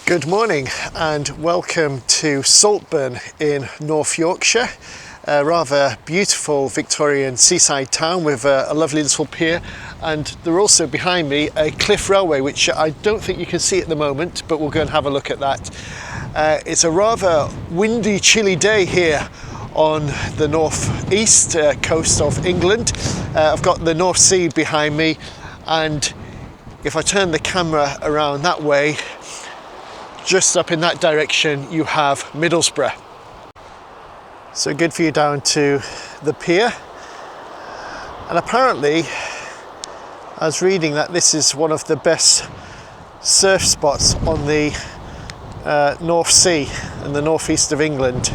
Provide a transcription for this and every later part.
Good morning and welcome to Saltburn in North Yorkshire, a rather beautiful Victorian seaside town with a lovely little pier, and there are also behind me a Cliff Railway which I don't think you can see at the moment, but we'll go and have a look at that. It's a rather windy, chilly day here on the northeast coast of England. I've got the North Sea behind me, and if I turn the camera around that way, just up in that direction you have Middlesbrough. So good view down to the pier, and apparently I was reading that this is one of the best surf spots on the North Sea in the northeast of England,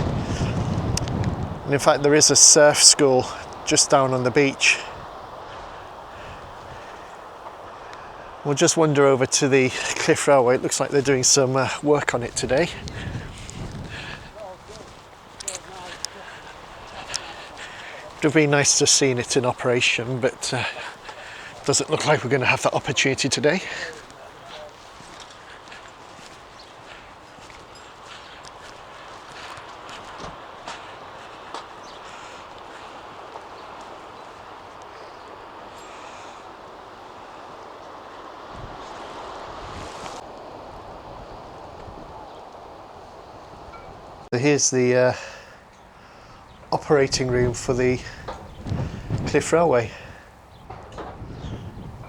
and in fact there is a surf school just down on the beach. We'll just wander over to the Cliff Railway. It looks like they're doing some work on it today. It would have been nice to have seen it in operation, but doesn't look like we're going to have that opportunity today. So here's the operating room for the Cliff Railway.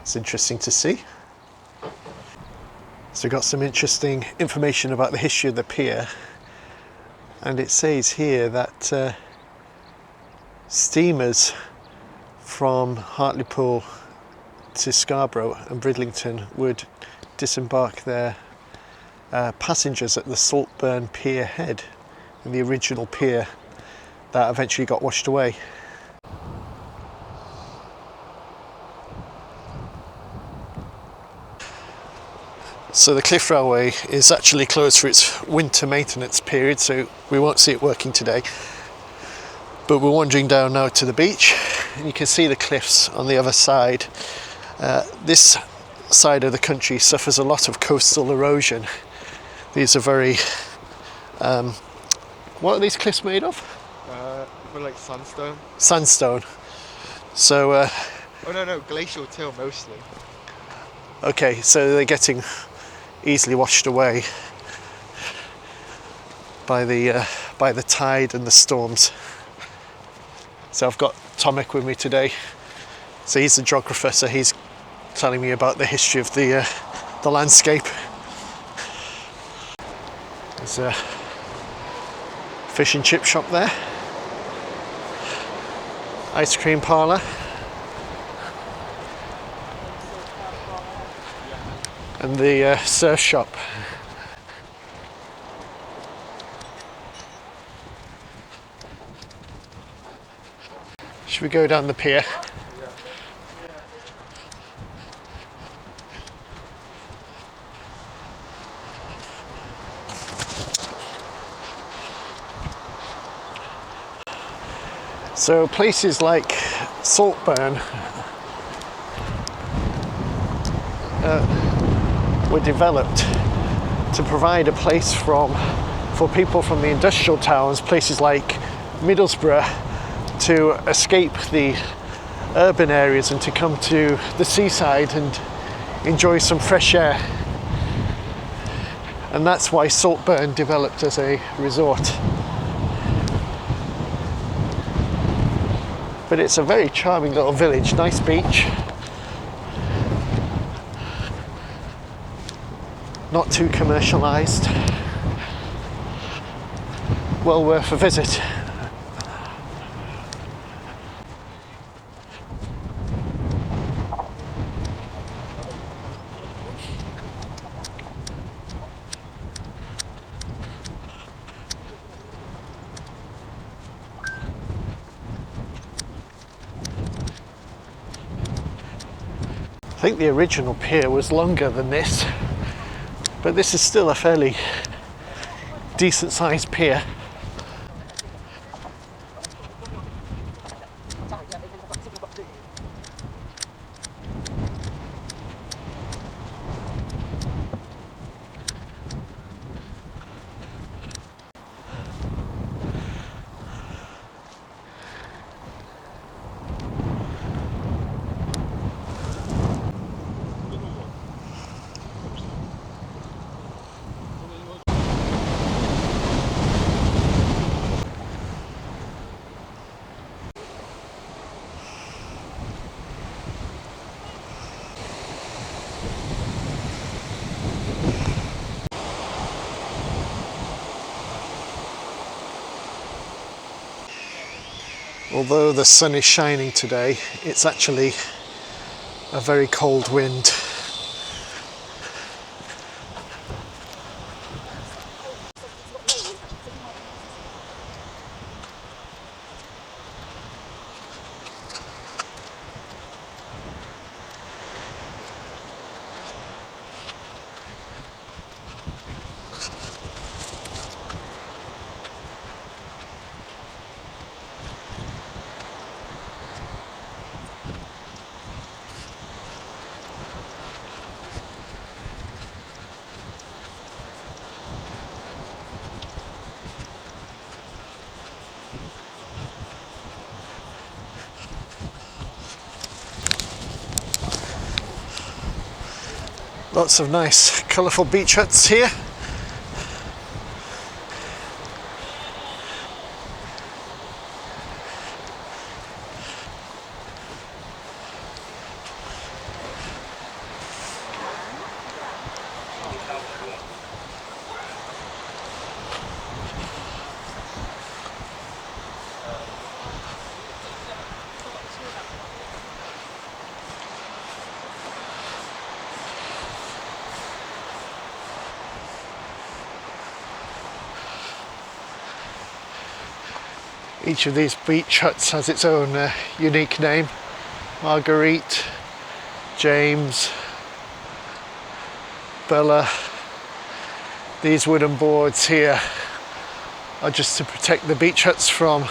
It's interesting to see. So we've got some interesting information about the history of the pier, and it says here that steamers from Hartlepool to Scarborough and Bridlington would disembark their passengers at the Saltburn Pier head, in the original pier that eventually got washed away. So the Cliff Railway is actually closed for its winter maintenance period, so we won't see it working today. But we're wandering down now to the beach, and you can see the cliffs on the other side. This side of the country suffers a lot of coastal erosion. These are very what are these cliffs made of? Like sandstone. Sandstone. So oh no, glacial till mostly. Okay, so they're getting easily washed away by the tide and the storms. So I've got Tomek with me today. So he's the geographer, so he's telling me about the history of the landscape. There's a fish and chip shop there, ice cream parlour, and the surf shop. Should we go down the pier? So places like Saltburn were developed to provide a place for people from the industrial towns, places like Middlesbrough, to escape the urban areas and to come to the seaside and enjoy some fresh air. And that's why Saltburn developed as a resort. But it's a very charming little village, nice beach, not too commercialised, well worth a visit. I think the original pier was longer than this, but this is still a fairly decent sized pier. Although the sun is shining today, it's actually a very cold wind. Lots of nice colourful beach huts here. Each of these beach huts has its own unique name. Marguerite, James, Bella. These wooden boards here are just to protect the beach huts from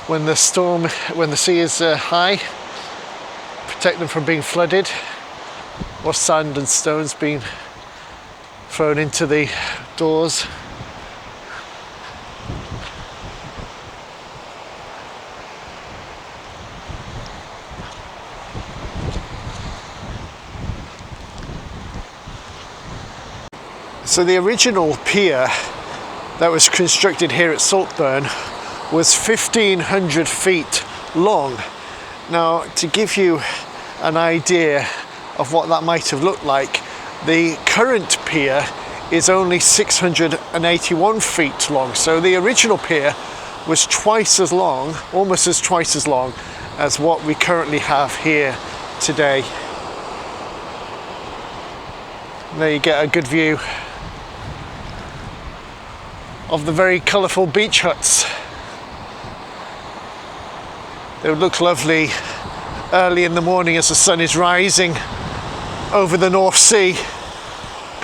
when the sea is high, protect them from being flooded or sand and stones being thrown into the doors. So the original pier that was constructed here at Saltburn was 1,500 feet long. Now, to give you an idea of what that might have looked like, the current pier is only 681 feet long. So the original pier was twice as long, almost twice as long as what we currently have here today. There you get a good view of the very colourful beach huts. They would look lovely early in the morning as the sun is rising over the North Sea,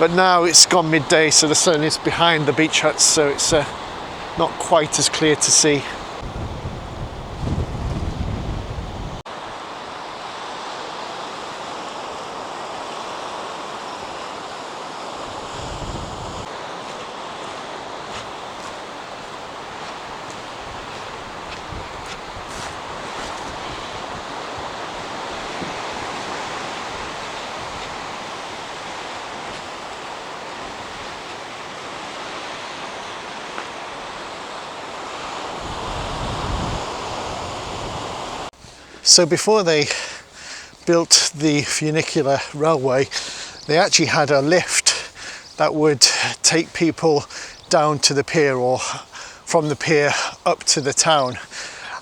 but now it's gone midday, so the sun is behind the beach huts, so it's not quite as clear to see. So before they built the Funicular railway, they actually had a lift that would take people down to the pier or from the pier up to the town.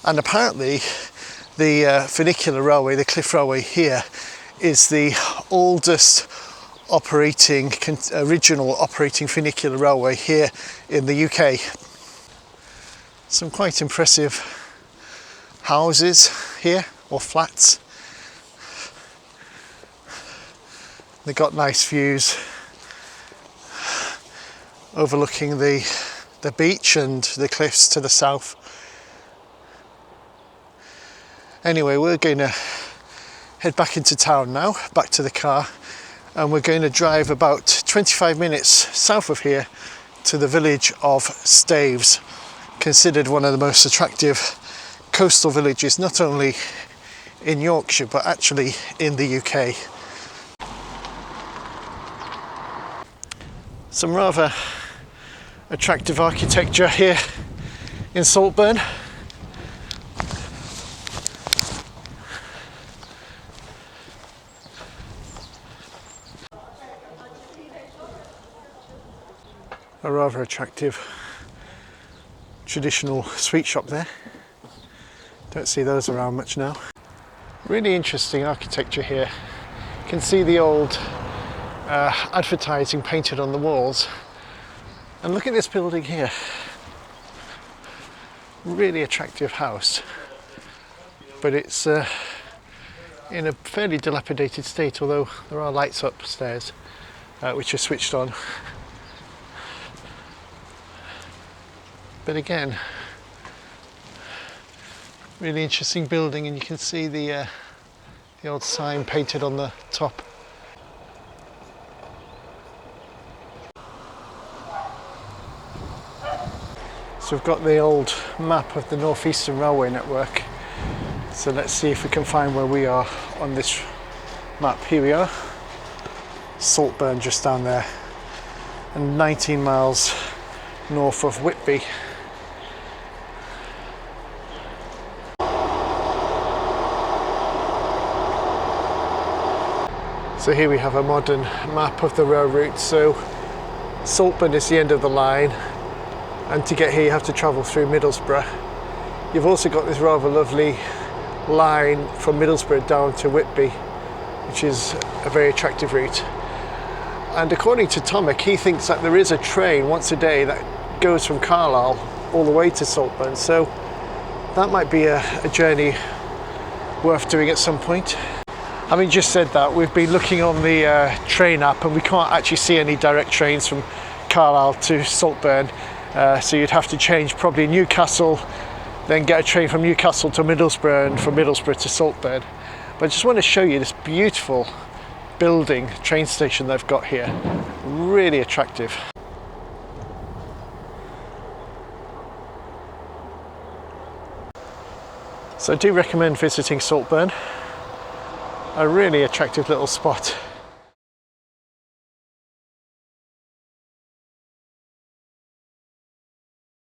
And apparently the Funicular railway, the Cliff Railway here, is the oldest original operating funicular railway here in the UK. Some quite impressive houses here, or flats. They've got nice views overlooking the beach and the cliffs to the south. Anyway, we're going to head back into town now, back to the car, and we're going to drive about 25 minutes south of here to the village of Staves, considered one of the most attractive coastal villages, not only in Yorkshire but actually in the UK. Some rather attractive architecture here in Saltburn. A rather attractive traditional sweet shop there. Don't see those around much now. Really interesting architecture here. You can see the old advertising painted on the walls. And look at this building here. Really attractive house. But it's in a fairly dilapidated state, although there are lights upstairs which are switched on. But again, really interesting building, and you can see the old sign painted on the top. So we've got the old map of the North Eastern Railway network. So let's see if we can find where we are on this map. Here we are. Saltburn just down there, and 19 miles north of Whitby. So here we have a modern map of the rail route. So Saltburn is the end of the line, and to get here you have to travel through Middlesbrough. You've also got this rather lovely line from Middlesbrough down to Whitby, which is a very attractive route. And according to Tomek, he thinks that there is a train once a day that goes from Carlisle all the way to Saltburn. So that might be a journey worth doing at some point. Having just said that, we've been looking on the train app and we can't actually see any direct trains from Carlisle to Saltburn. So you'd have to change probably Newcastle, then get a train from Newcastle to Middlesbrough and from Middlesbrough to Saltburn. But I just want to show you this beautiful building, train station they've got here. Really attractive. So I do recommend visiting Saltburn. A really attractive little spot.